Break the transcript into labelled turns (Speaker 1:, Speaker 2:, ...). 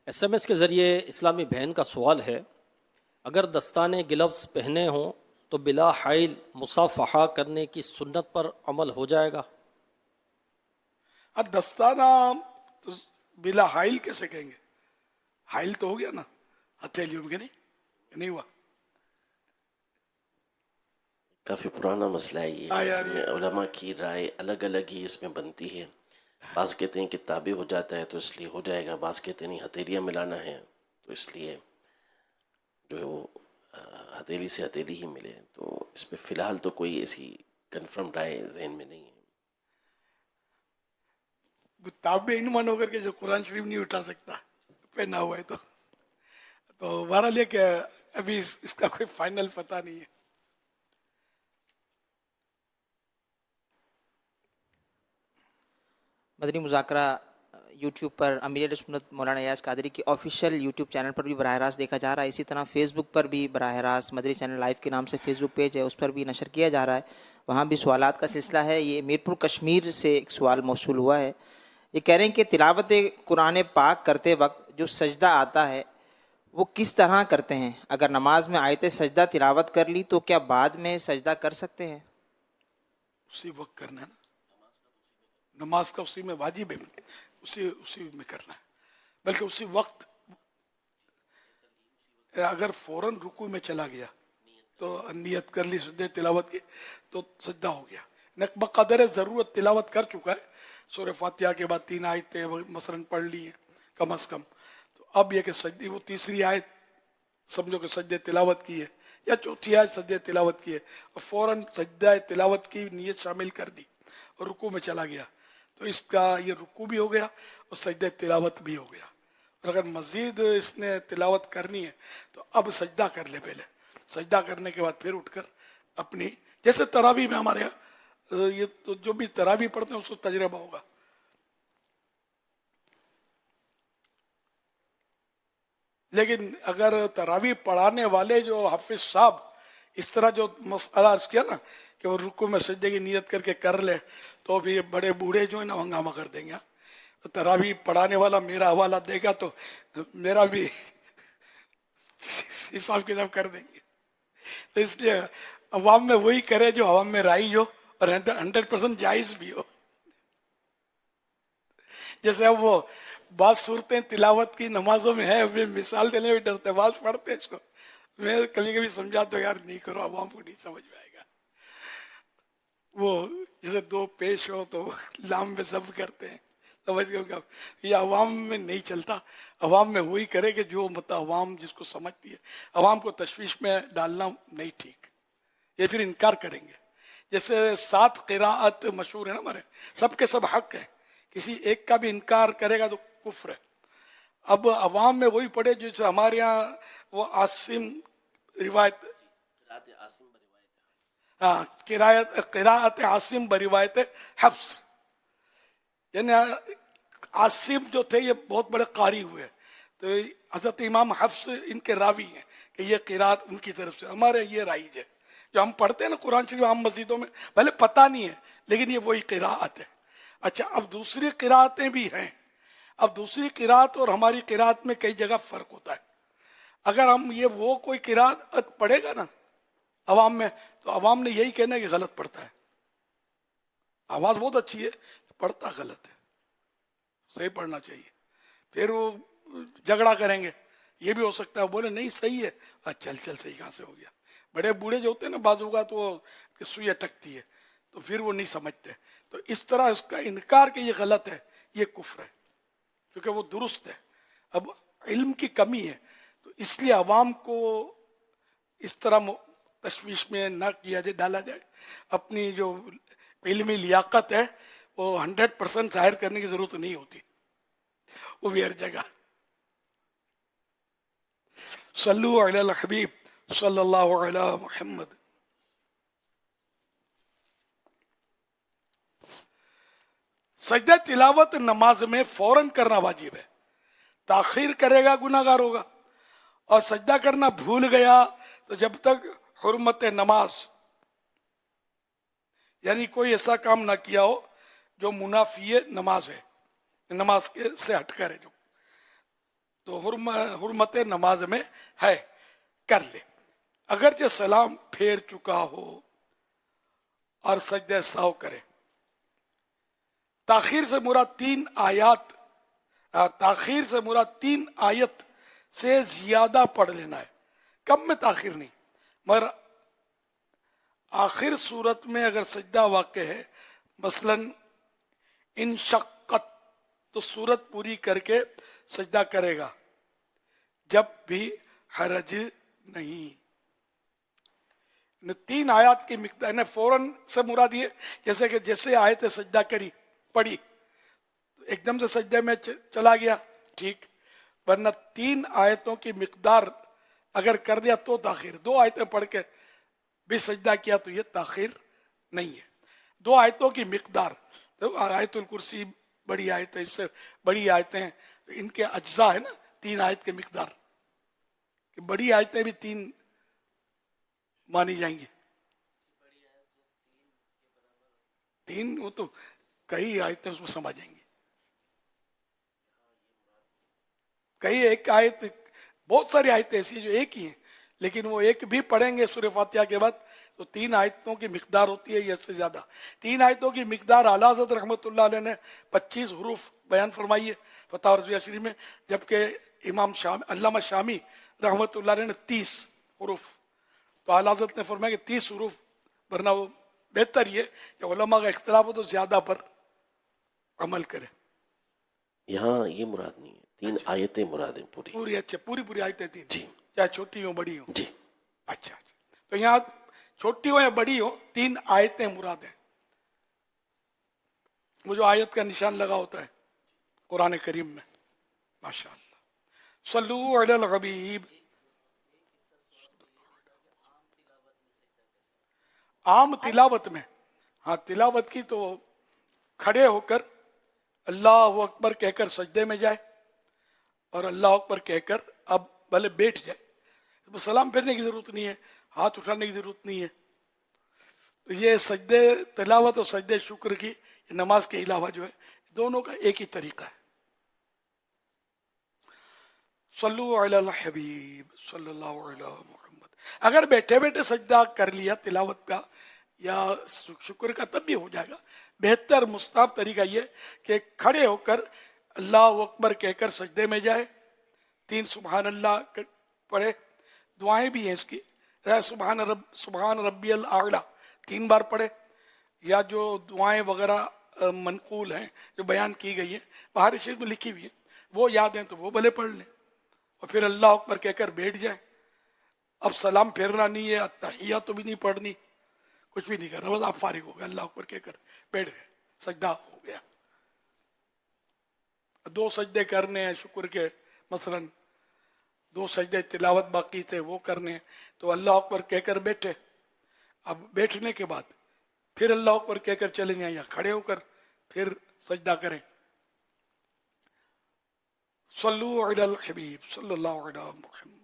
Speaker 1: SMS کے ذریعے اسلامی بہن کا سوال ہے، اگر دستانے گلوز پہنے ہوں تو بلا حائل مصافحہ کرنے کی سنت پر عمل ہو جائے گا؟
Speaker 2: اب دستانہ تو بلا حائل کیسے کہیں گے؟ حائل تو ہو گیا نا ہتھیلیوں میں، نہیں ہوا؟
Speaker 3: کافی پرانا مسئلہ ہے یہ،
Speaker 2: ہاں
Speaker 3: اس
Speaker 2: یار،
Speaker 3: میں علماء کی رائے الگ الگ ہی اس میں بنتی ہے۔ بعض کہتے ہیں کہ تابع ہو جاتا ہے تو اس لیے ہو جائے گا، بعض کہتے ہیں نہیں ہتھیلیاں ملانا ہے تو اس لیے جو ہے وہ ہتھیلی سے ہتھیلی ہی ملے۔ تو اس پہ فی الحال تو کوئی ایسی کنفرم رائے ذہن میں نہیں ہے۔
Speaker 2: تابع ان من ہو کر کے جو قرآن شریف نہیں اٹھا سکتا پہنا ہوا ہے تو بہرحال یہ کہ ابھی اس کا کوئی فائنل پتہ نہیں ہے۔
Speaker 4: مدنی مذاکرہ یوٹیوب پر امیر اہل سنت مولانا ایاز قادری کی آفیشیل یوٹیوب چینل پر بھی براہ راست دیکھا جا رہا ہے، اسی طرح فیس بک پر بھی براہ راست مدنی چینل لائیو کے نام سے فیس بک پیج ہے، اس پر بھی نشر کیا جا رہا ہے، وہاں بھی سوالات کا سلسلہ ہے۔ یہ میرپور کشمیر سے ایک سوال موصول ہوا ہے، یہ کہہ رہے ہیں کہ تلاوت قرآن پاک کرتے وقت جو سجدہ آتا ہے وہ کس طرح کرتے ہیں؟ اگر نماز میں آیت سجدہ تلاوت کر لی تو کیا بعد میں سجدہ کر سکتے ہیں؟
Speaker 2: اسی وقت کرنا ہے نا، نماز کا اسی میں واجب ہے، اسی میں کرنا ہے، بلکہ اسی وقت اگر فوراً رکوع میں چلا گیا تو نیت کر لی سجدہ تلاوت کی تو سجدہ ہو گیا، بقدر ضرورت تلاوت کر چکا ہے، سورہ فاتحہ کے بعد 3 آیتیں مثلاً پڑھ لی ہیں کم از کم، تو اب یہ کہ سجدی وہ تیسری آیت سمجھو کہ سجدہ تلاوت کی ہے یا چوتھی آیت سجدہ تلاوت کی ہے اور فوراً سجدہ تلاوت کی نیت شامل کر دی اور رکوع میں چلا گیا تو اس کا یہ رکوع بھی ہو گیا اور سجدہ تلاوت بھی ہو گیا۔ اور اگر مزید اس نے تلاوت کرنی ہے تو اب سجدہ کر لے، پہلے سجدہ کرنے کے بعد پھر اٹھ کر اپنی، جیسے تراویح میں ہمارے یہاں یہ تو جو بھی تراویح پڑھتے ہیں اس کو تجربہ ہوگا، لیکن اگر تراویح پڑھانے والے جو حافظ صاحب اس طرح جو مسئلہ عرض کیا نا کہ وہ رکوع میں سجدے کی نیت کر کے کر لے تو بھی بڑے بوڑھے جو ہے نا ہنگامہ کر دیں گے۔ تراویح پڑھانے والا میرا حوالہ دے گا تو میرا بھی حساب کتاب کر دیں گے، تو اس لیے عوام میں وہی کرے جو عوام میں رائج ہو اور 100% جائز بھی ہو۔ جیسے اب وہ بعض صورتیں تلاوت کی نمازوں میں ہے، ابھی مثال دینے میں ڈرتے بعض پڑھتے ہیں اس کو، میں کبھی کبھی سمجھاتا ہوں یار نہیں کرو، عوام کو نہیں سمجھ میں آئے گا۔ وہ جیسے 2 پیش ہو تو لام میں سب کرتے ہیں، سمجھ گئے کہ یہ عوام میں نہیں چلتا، عوام میں وہی کرے کہ جو عوام جس کو سمجھتی ہے، عوام کو تشویش میں ڈالنا نہیں ٹھیک، یہ پھر انکار کریں گے۔ جیسے 7 قراءت مشہور ہے نا ہمارے، سب کے سب حق ہیں، کسی ایک کا بھی انکار کرے گا تو کفر ہے۔ اب عوام میں وہی پڑھے جیسے ہمارے یہاں وہ عاصم روایت، ہاں قراءت عاصم بروایت حفص، یعنی عاصم جو تھے یہ بہت بڑے قاری ہوئے، تو حضرت امام حفص ان کے راوی ہیں کہ یہ قراءت ان کی طرف سے، ہمارے یہ رائج ہے جو ہم پڑھتے ہیں نا قرآن شریف عام مسجدوں میں، پہلے پتہ نہیں ہے لیکن یہ وہی قراءت ہے۔ اچھا اب دوسری قراءتیں بھی ہیں، اب دوسری قراءت اور ہماری قراءت میں کئی جگہ فرق ہوتا ہے۔ اگر ہم وہ کوئی قراءت پڑھے گا نا عوام میں تو عوام نے یہی کہنا ہے کہ غلط پڑھتا ہے، آواز بہت اچھی ہے پڑھتا غلط ہے، صحیح پڑھنا چاہیے، پھر وہ جھگڑا کریں گے، یہ بھی ہو سکتا ہے بولے نہیں صحیح ہے، چل صحیح کہاں سے ہو گیا۔ بڑے بوڑھے جو ہوتے ہیں نا بعض اوقات وہ سوئی اٹکتی ہے تو پھر وہ نہیں سمجھتے، تو اس طرح اس کا انکار کہ یہ غلط ہے یہ کفر ہے کیونکہ وہ درست ہے۔ اب علم کی کمی ہے تو اس لیے عوام کو اس طرح تشویش میں نہ کیا جائے، ڈالا جائے، اپنی جو علمی لیاقت ہے وہ 100% ظاہر کرنے کی ضرورت نہیں ہوتی، وہ بھی ہر جگہ۔ صلو علی الحبیب صلی اللہ علی محمد۔ سجدہ تلاوت نماز میں فوراً کرنا واجب ہے، تاخیر کرے گا گناہ گار ہوگا، اور سجدہ کرنا بھول گیا تو جب تک حرمت نماز یعنی کوئی ایسا کام نہ کیا ہو جو منافی نماز ہے، نماز سے ہٹ کر ہے جو، تو تو حرمت نماز میں ہے، کر لے۔ اگرچہ سلام پھیر چکا ہو اور سجدہ سہو کرے۔ تاخیر سے مراد تین آیت سے زیادہ پڑھ لینا ہے، کم میں تاخیر نہیں، مگر آخر صورت میں اگر سجدہ واقع ہے، مثلا انشقت، تو صورت پوری کر کے سجدہ کرے گا، جب بھی حرج نہیں۔ تین آیات کی مقدار فوراً سے مراد یہ، جیسے آیت سجدہ کری پڑھی ایک دم سے سجدے میں چلا گیا، ٹھیک، ورنہ تین آیتوں کی مقدار اگر کر دیا تو تاخیر، دو آیتیں پڑھ کے بھی سجدہ کیا تو یہ تاخیر نہیں ہے۔ دو آیتوں کی مقدار، آیت الکرسی بڑی آیت ہے، اس سے بڑی آیتیں ان کے اجزاء ہے نا، تین آیت کی مقدار، کہ بڑی آیتیں بھی تین مانی جائیں گی، تین وہ تو کئی آیتیں اس میں سما جائیں گی، کئی ایک آیت، بہت ساری آیتیں ایسی جو ایک ہی ہیں، لیکن وہ ایک بھی پڑھیں گے سورہ فاتحہ کے بعد تو تین آیتوں کی مقدار ہوتی ہے یا اس سے زیادہ۔ تین آیتوں کی مقدار اعلیٰ حضرت رحمۃ اللہ علیہ نے 25 حروف بیان فرمائی ہے فتح رضویہ شریف میں، جبکہ امام علامہ شامی رحمۃ اللہ علیہ نے 30 حروف، تو اعلیٰ حضرت نے فرمایا کہ 30 حروف، ورنہ وہ بہتر یہ کہ علماء کا اختلاف ہو تو زیادہ پر عمل کرے۔
Speaker 3: یہاں یہ مراد نہیں ہے، تین آیتیں مراد ہیں پوری۔
Speaker 2: اچھا، پوری آیتیں تین،
Speaker 3: جی
Speaker 2: چاہے چھوٹی ہوں بڑی ہوں۔
Speaker 3: جی
Speaker 2: اچھا، تو یہاں چھوٹی ہو یا بڑی ہو تین آیتیں مراد ہیں۔ وہ جو آیت کا نشان لگا ہوتا ہے قرآن کریم میں، ماشاءاللہ۔ صلو علی الحبیب۔ عام تلاوت میں، ہاں تلاوت کی تو کھڑے ہو کر اللہ اکبر کہہ کر سجدے میں جائے، اور اللہ اکبر کہہ کر اب بھلے بیٹھ جائے، سلام پھیرنے کی ضرورت نہیں ہے، ہاتھ اٹھانے کی ضرورت نہیں ہے۔ تو یہ سجدے تلاوت اور سجدے شکر کی نماز کے علاوہ جو ہے دونوں کا ایک ہی طریقہ ہے۔ صلو علی الحبیب صلی اللہ علیہ محمد۔ اگر بیٹھے بیٹھے سجدہ کر لیا تلاوت کا یا شکر کا تب بھی ہو جائے گا۔ بہتر مستحب طریقہ یہ کہ کھڑے ہو کر اللہ اکبر کہہ کر سجدے میں جائے، 3 سبحان اللہ پڑھے، دعائیں بھی ہیں اس کی، سبحان ربی الاعلیٰ 3 بار پڑھے، یا جو دعائیں وغیرہ منقول ہیں جو بیان کی گئی ہیں بہار شریف میں لکھی ہوئی ہیں وہ یاد ہیں تو وہ بھلے پڑھ لیں، اور پھر اللہ اکبر کہہ کر بیٹھ جائیں۔ اب سلام پھیرنا نہیں ہے، تحیات تو بھی نہیں پڑھنی، کچھ بھی نہیں کرنا، بس آپ فارغ ہو گئے، اللہ اکبر کہہ کر بیٹھ گئے، سجدہ ہو گیا۔ 2 سجدے کرنے ہیں شکر کے، مثلا 2 سجدے تلاوت باقی تھے وہ کرنے ہیں، تو اللہ اکبر کہہ کر بیٹھے، اب بیٹھنے کے بعد پھر اللہ اکبر کہہ کر چلے جائیں یا کھڑے ہو کر پھر سجدہ کریں۔ صلو علی الحبیب صلی اللہ علیہ محمد۔